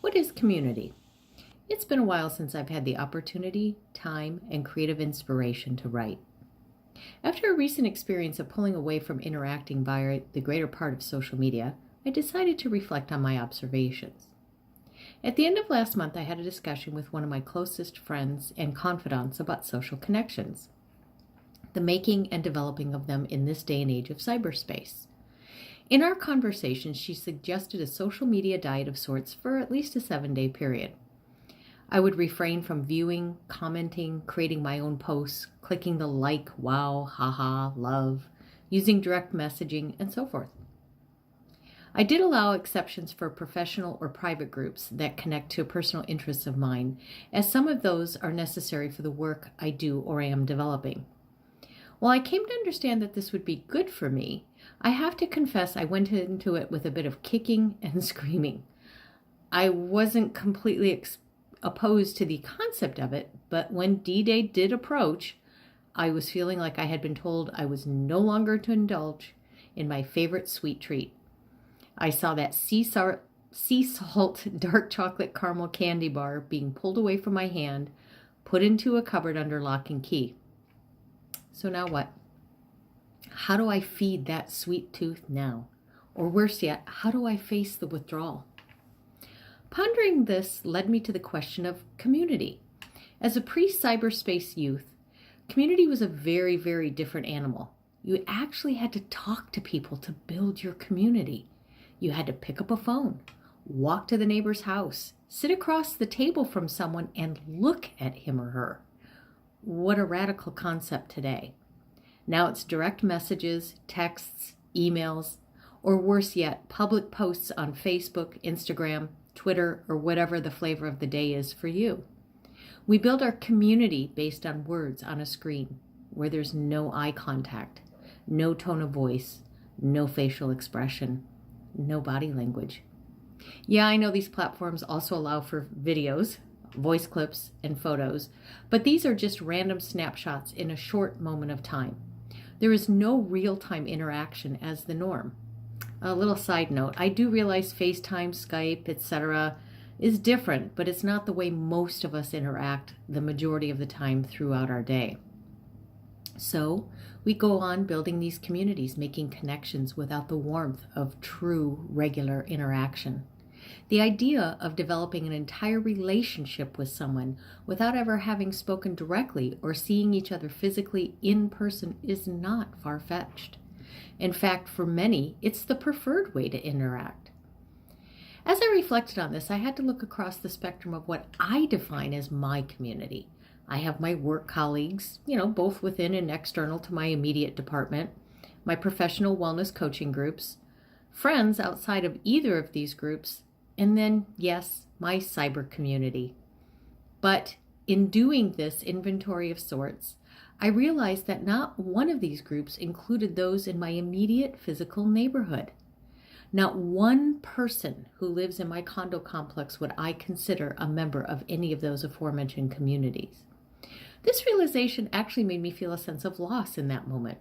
What is community? It's been a while since I've had the opportunity, time, and creative inspiration to write. After a recent experience of pulling away from interacting via the greater part of social media, I decided to reflect on my observations. At the end of last month, I had a discussion with one of my closest friends and confidants about social connections, the making and developing of them in this day and age of cyberspace. In our conversation, she suggested a social media diet of sorts for at least a 7-day period. I would refrain from viewing, commenting, creating my own posts, clicking the like, wow, haha, love, using direct messaging, and so forth. I did allow exceptions for professional or private groups that connect to personal interests of mine, as some of those are necessary for the work I do or am developing. While I came to understand that this would be good for me, I have to confess I went into it with a bit of kicking and screaming. I wasn't completely opposed to the concept of it, but when D-Day did approach, I was feeling like I had been told I was no longer to indulge in my favorite sweet treat. I saw that sea salt dark chocolate caramel candy bar being pulled away from my hand, put into a cupboard under lock and key. So now what? How do I feed that sweet tooth now? Or worse yet, how do I face the withdrawal? Pondering this led me to the question of community. As a pre-cyberspace youth, community was a very, very different animal. You actually had to talk to people to build your community. You had to pick up a phone, walk to the neighbor's house, sit across the table from someone and look at him or her. What a radical concept today. Now it's direct messages, texts, emails, or worse yet, public posts on Facebook, Instagram, Twitter, or whatever the flavor of the day is for you. We build our community based on words on a screen where there's no eye contact, no tone of voice, no facial expression, no body language. Yeah, I know these platforms also allow for videos, voice clips, and photos, but these are just random snapshots in a short moment of time. There is no real-time interaction as the norm. A little side note, I do realize FaceTime, Skype, etc. is different, but it's not the way most of us interact the majority of the time throughout our day. So we go on building these communities, making connections without the warmth of true regular interaction. The idea of developing an entire relationship with someone without ever having spoken directly or seeing each other physically in person is not far-fetched. In fact, for many, it's the preferred way to interact. As I reflected on this, I had to look across the spectrum of what I define as my community. I have my work colleagues, both within and external to my immediate department, my professional wellness coaching groups, friends outside of either of these groups, and then, yes, my cyber community. But in doing this inventory of sorts, I realized that not one of these groups included those in my immediate physical neighborhood. Not one person who lives in my condo complex would I consider a member of any of those aforementioned communities. This realization actually made me feel a sense of loss in that moment.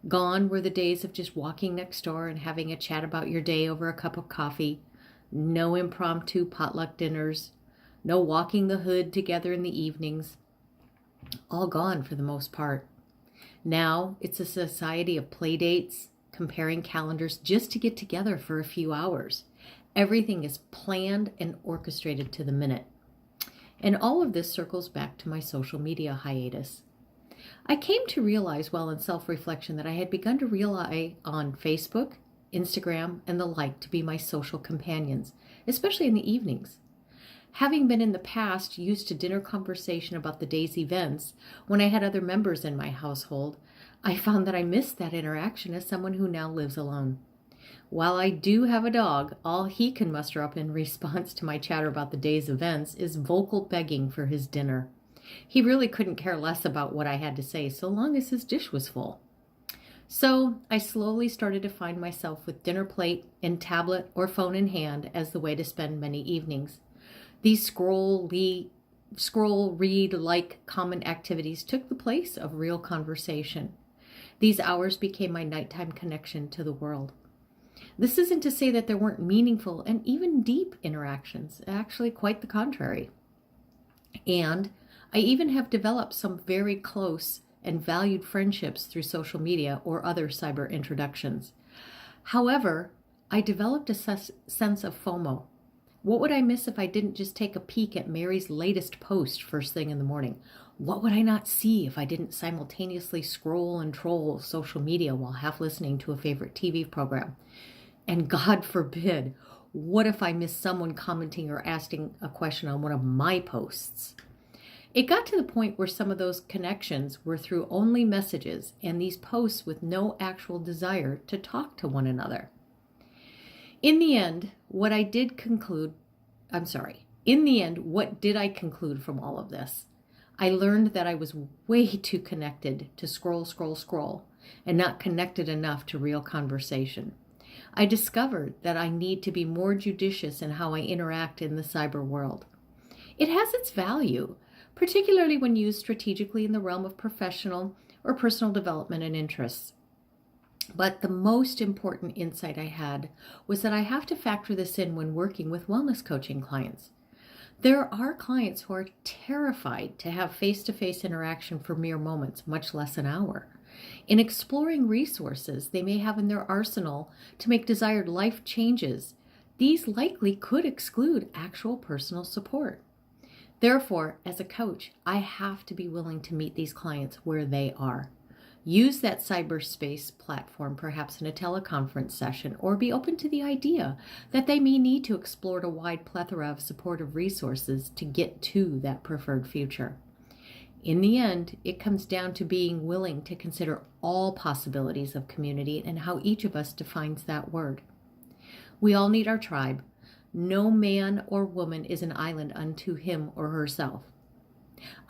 Gone were the days of just walking next door and having a chat about your day over a cup of coffee, no impromptu potluck dinners, no walking the hood together in the evenings. All gone for the most part. Now it's a society of play dates, comparing calendars just to get together for a few hours. Everything is planned and orchestrated to the minute. And all of this circles back to my social media hiatus. I came to realize while in self-reflection that I had begun to rely on Facebook, Instagram, and the like to be my social companions, especially in the evenings. Having been in the past used to dinner conversation about the day's events, when I had other members in my household, I found that I missed that interaction as someone who now lives alone. While I do have a dog, all he can muster up in response to my chatter about the day's events is vocal begging for his dinner. He really couldn't care less about what I had to say so long as his dish was full. So I slowly started to find myself with dinner plate and tablet or phone in hand as the way to spend many evenings. These scroll, read, like common activities took the place of real conversation. These hours became my nighttime connection to the world. This isn't to say that there weren't meaningful and even deep interactions, actually, quite the contrary. And I even have developed some very close and valued friendships through social media or other cyber introductions. However, I developed a sense of FOMO. What would I miss if I didn't just take a peek at Mary's latest post first thing in the morning? What would I not see if I didn't simultaneously scroll and troll social media while half listening to a favorite TV program? And God forbid, what if I missed someone commenting or asking a question on one of my posts? It got to the point where some of those connections were through only messages and these posts with no actual desire to talk to one another. In the end, what did I conclude from all of this? I learned that I was way too connected to scroll, and not connected enough to real conversation. I discovered that I need to be more judicious in how I interact in the cyber world. It has its value, particularly when used strategically in the realm of professional or personal development and interests. But the most important insight I had was that I have to factor this in when working with wellness coaching clients. There are clients who are terrified to have face-to-face interaction for mere moments, much less an hour. In exploring resources they may have in their arsenal to make desired life changes, these likely could exclude actual personal support. Therefore, as a coach, I have to be willing to meet these clients where they are. Use that cyberspace platform perhaps in a teleconference session, or be open to the idea that they may need to explore a wide plethora of supportive resources to get to that preferred future. In the end, it comes down to being willing to consider all possibilities of community and how each of us defines that word. We all need our tribe. No man or woman is an island unto him or herself.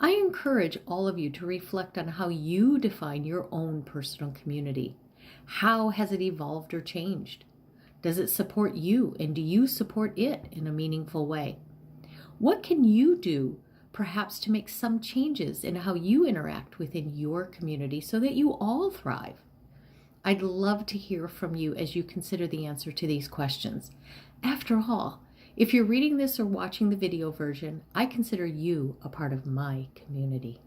I encourage all of you to reflect on how you define your own personal community. How has it evolved or changed? Does it support you, and do you support it in a meaningful way? What can you do perhaps to make some changes in how you interact within your community so that you all thrive? I'd love to hear from you as you consider the answer to these questions. After all, if you're reading this or watching the video version, I consider you a part of my community.